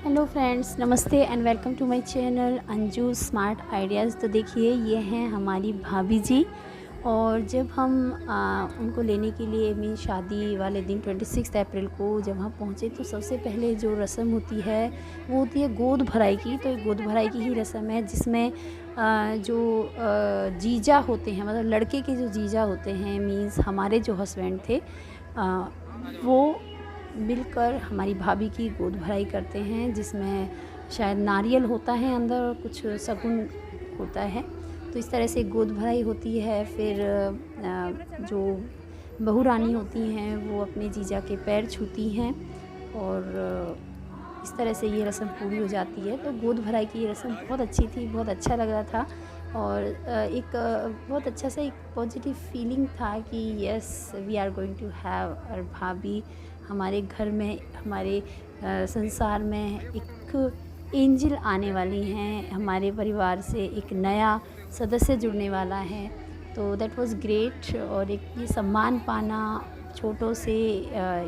Hello friends, नमस्ते and welcome to my channel Anju smart ideas. तो देखिए, ये हैं हमारी भाभी जी। और जब हम उनको लेने के लिए मेरी शादी वाले दिन 26 अप्रैल को जब हम पहुँचे, तो सबसे पहले जो रस्म होती है वो होती है गोद भराई की। तो एक गोद भराई की ही रस्म है जिसमें जो जीजा होते हैं, मतलब लड़के के जो जीजा होते हैं, मीन्स हमारे जो हस्बैंड थे, वो मिलकर हमारी भाभी की गोद भराई करते हैं, जिसमें शायद नारियल होता है अंदर और कुछ शगुन होता है। तो इस तरह से गोद भराई होती है। फिर जो बहू रानी होती हैं वो अपने जीजा के पैर छूती हैं और इस तरह से ये रस्म पूरी हो जाती है। तो गोद भराई की ये रस्म बहुत अच्छी थी, बहुत अच्छा लग रहा था और एक बहुत अच्छा सा एक पॉजिटिव फीलिंग था कि yes, we are going to have और भाभी हमारे घर में, हमारे संसार में एक एंजल आने वाली हैं, हमारे परिवार से एक नया सदस्य जुड़ने वाला है। तो दैट वाज ग्रेट। और एक ये सम्मान पाना छोटों से,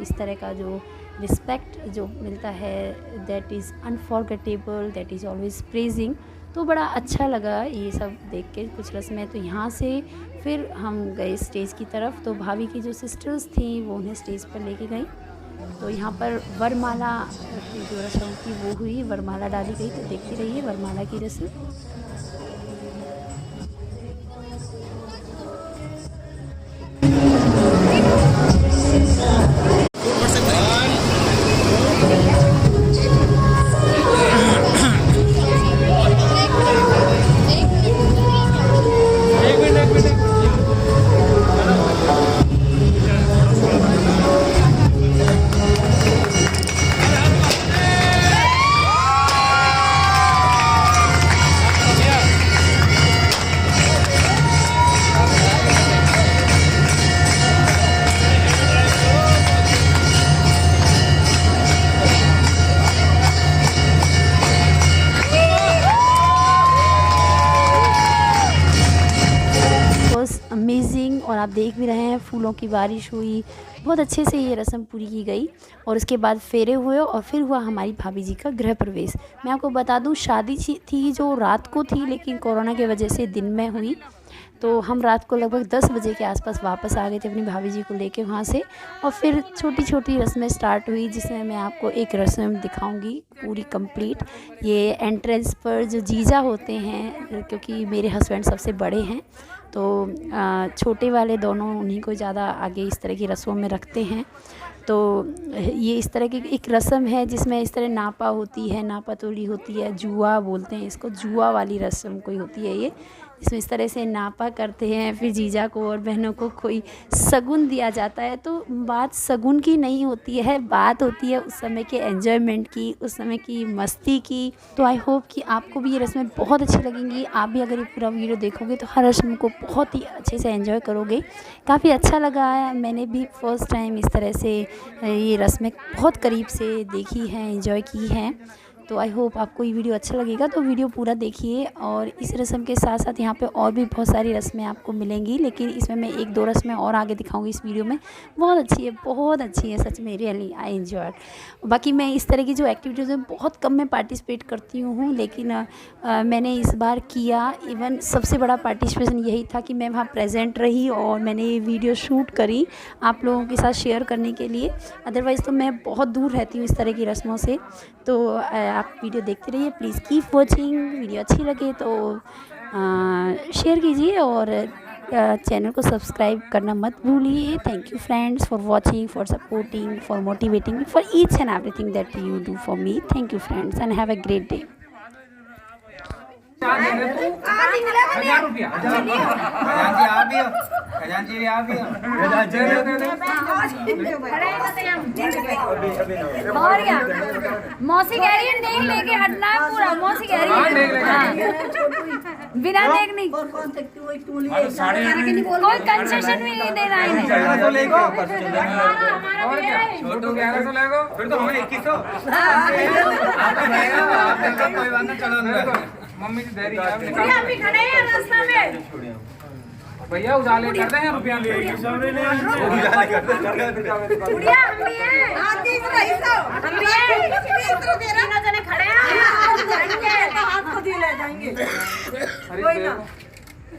इस तरह का जो रिस्पेक्ट जो मिलता है, that is unforgettable, that is always praising. तो बड़ा अच्छा लगा ये सब देख के कुछ रस्में। तो यहाँ से फिर हम गए स्टेज की तरफ। तो भाभी की जो सिस्टर्स थी वो उन्हें स्टेज पर लेके गई। तो यहाँ पर वरमाला की जो रस्म थी वो हुई, वरमाला डाली गई। तो देखती रहिए वरमाला की रस्म। अमेजिंग। और आप देख भी रहे हैं फूलों की बारिश हुई, बहुत अच्छे से ये रस्म पूरी की गई। और उसके बाद फेरे हुए और फिर हुआ हमारी भाभी जी का गृह प्रवेश। मैं आपको बता दूं, शादी थी जो रात को थी, लेकिन कोरोना की वजह से दिन में हुई। तो हम रात को लगभग 10 बजे के आसपास वापस आ गए थे अपनी भाभी जी को लेके वहाँ से। और फिर छोटी छोटी रस्में स्टार्ट हुई, जिसमें मैं आपको एक रस्म दिखाऊंगी पूरी कंप्लीट। ये एंट्रेंस पर जो जीजा होते हैं, क्योंकि मेरे हस्बैंड सबसे बड़े हैं, तो छोटे वाले दोनों उन्हीं को ज़्यादा आगे इस तरह की रस्मों में रखते हैं। तो ये इस तरह की एक रस्म है जिसमें इस तरह नापा होती है, नापा तोली होती है, जुआ बोलते हैं इसको, जुआ वाली रस्म कोई होती है ये, इसमें इस तरह से नापा करते हैं। फिर जीजा को और बहनों को कोई शगुन दिया जाता है। तो बात शगुन की नहीं होती है, बात होती है उस समय के एंजॉयमेंट की, उस समय की मस्ती की। तो आई होप कि आपको भी ये रस्में बहुत अच्छी लगेंगी। आप भी अगर ये पूरा वीडियो देखोगे तो हर रस्म को बहुत ही अच्छे से एंजॉय करोगे। काफ़ी अच्छा लगा है, मैंने भी फर्स्ट टाइम इस तरह से ये रस्में बहुत करीब से देखी हैं, एंजॉय की हैं। तो आई होप आपको ये वीडियो अच्छा लगेगा, तो वीडियो पूरा देखिए। और इस रस्म के साथ साथ यहाँ पे और भी बहुत सारी रस्में आपको मिलेंगी, लेकिन इसमें मैं एक दो रस्में और आगे दिखाऊंगी इस वीडियो में। बहुत अच्छी है सच में, रियली आई एंजॉयड। बाकी मैं इस तरह की जो एक्टिविटीज़ में बहुत कम मैं पार्टिसिपेट करती हूँ, लेकिन मैंने इस बार किया। इवन सबसे बड़ा पार्टिसिपेशन यही था कि मैं वहाँ प्रेजेंट रही और मैंने ये वीडियो शूट करी आप लोगों के साथ शेयर करने के लिए। अदरवाइज़ तो मैं बहुत दूर रहती हूँ इस तरह की रस्मों से। तो आप वीडियो देखते रहिए, प्लीज़ कीप वॉचिंग। वीडियो अच्छी लगे तो शेयर कीजिए और चैनल को सब्सक्राइब करना मत भूलिए। Thank you friends for watching, for supporting, for motivating, for each and everything that you do for me. Thank you friends and have a great day. मौसी कह रही है नहीं लेके हटना है पूरा, मौसी कह रही है बिना देखने कोई कंसेशन भी नहीं देना है। मम्मी की देरी अभी खड़े हैं रास्ता में। भैया उजाले करते हैं रुपया ले गुड़िया हम भी हैं, हां 30 250 हम भी हैं, 30 दे रहा। दिए ले जाएंगे अरे कोई ना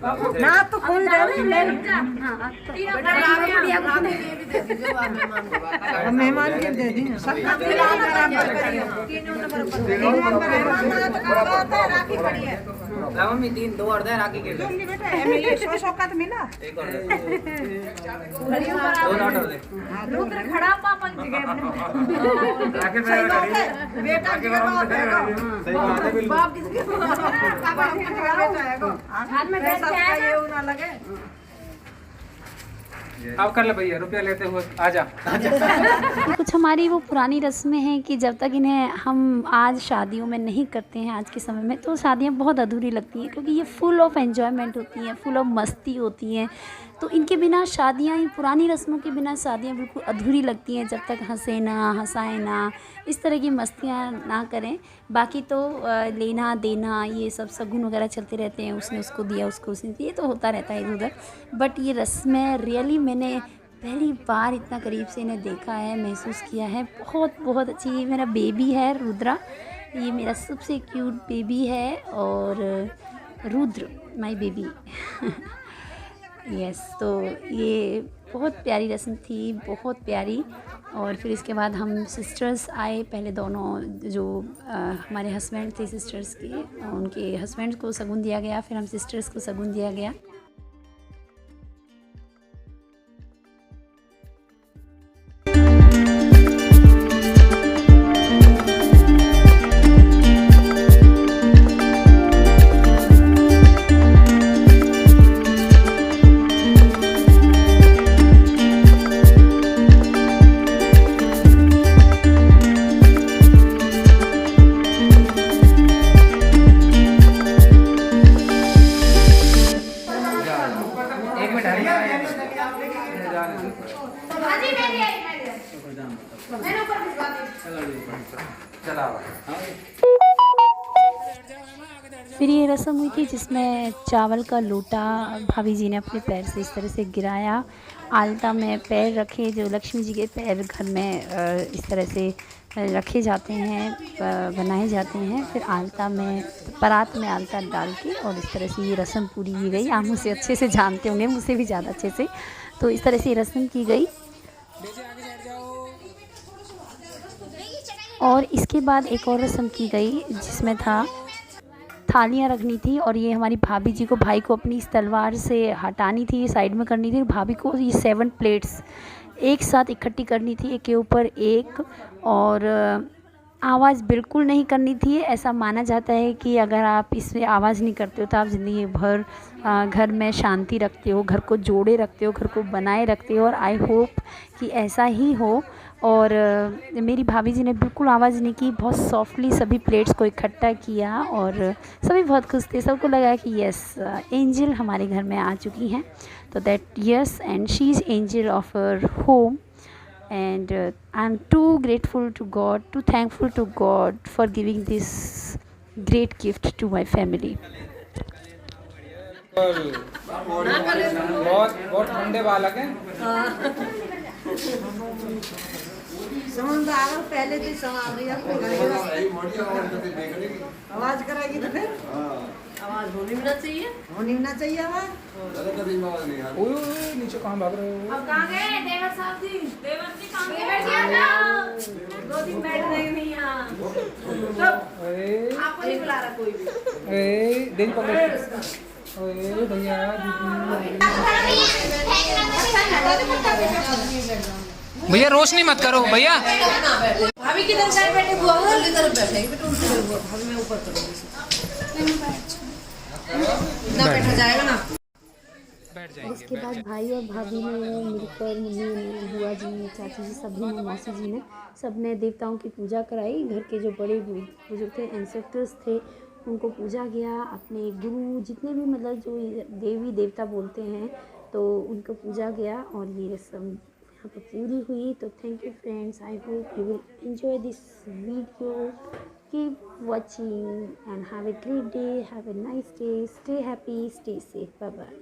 ना तो कौन दे मेहमान के दे दी सबका बराबर करियो राखी पड़ी है मम्मी 3 2 और दे राखी के तुम नहीं बेटा एमएलए 100 का तो मिला एक और दे 2 नोट और दे रुद्र खड़ा पापा जी के राकेश सही भाई बात है बेटा की बात है बाप किसके बेटा है को हाथ में बैठ के आया ये ना लगे अब कर ले भैया, रुपया लेते हुए आजा। कुछ हमारी वो पुरानी रस्में हैं कि जब तक इन्हें हम आज शादियों में नहीं करते हैं आज के समय में, तो शादियां बहुत अधूरी लगती हैं, क्योंकि ये फुल ऑफ एन्जॉयमेंट होती हैं, फुल ऑफ मस्ती होती हैं। तो इनके बिना शादियां, इन पुरानी रस्मों के बिना शादियां बिल्कुल अधूरी लगती हैं, जब तक हंसे ना, हंसाएं ना, इस तरह की मस्तियां ना करें। बाकी तो लेना देना ये सब शगुन वगैरह चलते रहते हैं, उसने उसको दिया, उसको उसने दिया, ये तो होता रहता है इधर उधर। बट ये रस्में रियली मैंने पहली बार इतना करीब से इन्हें देखा है, महसूस किया है। बहुत बहुत अच्छी। ये मेरा बेबी है रुद्रा, ये मेरा सबसे क्यूट बेबी है, और रुद्र माय बेबी यस। तो ये बहुत प्यारी रस्म थी, बहुत प्यारी। और फिर इसके बाद हम सिस्टर्स आए, पहले दोनों जो हमारे हस्बैंड थे सिस्टर्स के, उनके हस्बैंड को शगुन दिया गया, फिर हम सिस्टर्स को शगुन दिया गया। फिर ये रस्म हुई थी जिसमें चावल का लोटा भाभी जी ने अपने पैर से इस तरह से गिराया, आलता में पैर रखे, जो लक्ष्मी जी के पैर घर में इस तरह से रखे जाते हैं, बनाए जाते हैं। फिर आलता में, परात में आलता डाल के, और इस तरह से ये रस्म पूरी की गई। आप मुझसे अच्छे से जानते होंगे, मुझसे भी ज़्यादा अच्छे से। तो इस तरह से ये रस्म की गई। और इसके बाद एक और रस्म की गई जिसमें था थालियाँ रखनी थी, और ये हमारी भाभी जी को, भाई को अपनी इस तलवार से हटानी थी, साइड में करनी थी। भाभी को ये 7 प्लेट्स एक साथ इकट्ठी करनी थी, एक के ऊपर एक, और आवाज़ बिल्कुल नहीं करनी थी। ऐसा माना जाता है कि अगर आप इसमें आवाज़ नहीं करते हो तो आप ज़िंदगी भर घर में शांति रखते हो, घर को जोड़े रखते हो, घर को बनाए रखते हो। और आई होप कि ऐसा ही हो। और मेरी भाभी जी ने बिल्कुल आवाज़ नहीं की, बहुत सॉफ्टली सभी प्लेट्स को इकट्ठा किया, और सभी बहुत खुश थे। सबको लगा कि यस, एंजल हमारे घर में आ चुकी हैं। तो that yes, and she is angel of her home. And I'm too grateful to God, too thankful to God for giving this great gift to my family. बहुत बहुत ठंडे बालक हैं। समझ आ गया, पहले से समझ गया। आवाज कराएगी तो फिर आवाज होनी भी ना चाहिए, होनी भी ना चाहिए आवाज। ओए नीचे कहाँ भाग रहे हो? अब कहाँ गए देवर साहब जी? देवर जी कहाँ गए? देवर जी आ जाओ। 2 दिन बैठ रहे नहीं यहाँ। आपको नहीं बुला रहा कोई भी। दिन पकड़। ओए भैया भैया रोशनी मत करो भैया। भाभी किधर साइड बैठे, बुआ उधर इधर बैठेगी, बेटा उधर भाभी मैं ऊपर करूंगी ना, बैठा जाएगा ना। इसके बाद भाई और भाभी ने मिलकर, मम्मी ने, बुआ जी, चाची जी, सभी ने, मौसी जी ने, सब ने देवताओं की पूजा कराई। घर के जो बड़े बुजुर्ग थे, एंसेस्टर्स थे, उनको पूजा किया। अपने गुरु जितने भी मतलब जो देवी देवता बोलते हैं, तो उनको पूजा किया। और ये रस्म यहाँ पर पूरी हुई। तो thank you friends, I hope you will enjoy this video. Keep watching and have a great day, have a nice day, stay happy, stay safe, bye bye.